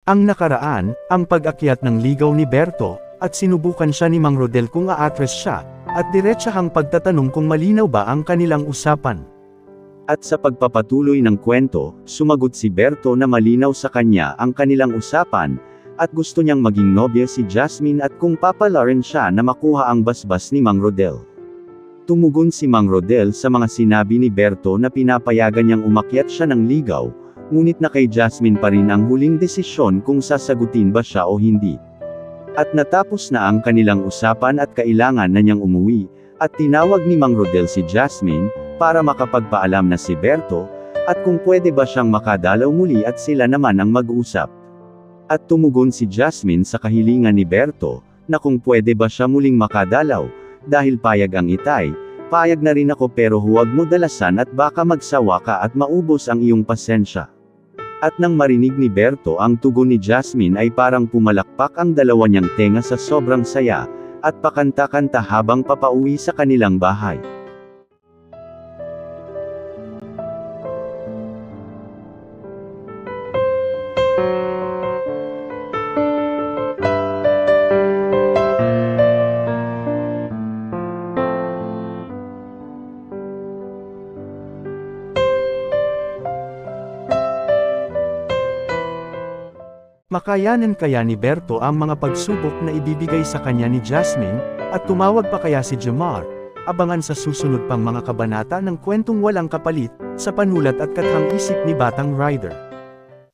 Ang nakaraan, ang pag-akyat ng ligaw ni Berto, at sinubukan siya ni Mang Rodel kung aatres siya, at diretsahang pagtatanong kung malinaw ba ang kanilang usapan. At sa pagpapatuloy ng kwento, sumagot si Berto na malinaw sa kanya ang kanilang usapan, at gusto niyang maging nobya si Jasmine at kung papalarin siya na makuha ang basbas ni Mang Rodel. Tumugon si Mang Rodel sa mga sinabi ni Berto na pinapayagan niyang umakyat siya ng ligaw, ngunit na kay Jasmine pa rin ang huling desisyon kung sasagutin ba siya o hindi. At natapos na ang kanilang usapan at kailangan na niyang umuwi, at tinawag ni Mang Rodel si Jasmine, para makapagpaalam na si Berto, at kung pwede ba siyang makadalaw muli at sila naman ang mag-usap. At tumugon si Jasmine sa kahilingan ni Berto, na kung pwede ba siya muling makadalaw, dahil payag ang itay, payag na rin ako pero huwag mo dalasan at baka magsawa ka at maubos ang iyong pasensya. At nang marinig ni Berto ang tugon ni Jasmine ay parang pumalakpak ang dalawa niyang tenga sa sobrang saya, at pakanta-kanta habang papauwi sa kanilang bahay. Makayanan kaya ni Berto ang mga pagsubok na ibibigay sa kanya ni Jasmine, at tumawag pa kaya si Jomar? Abangan sa susunod pang mga kabanata ng kwentong walang kapalit, sa panulat at kathang-isip ni Batang Rider.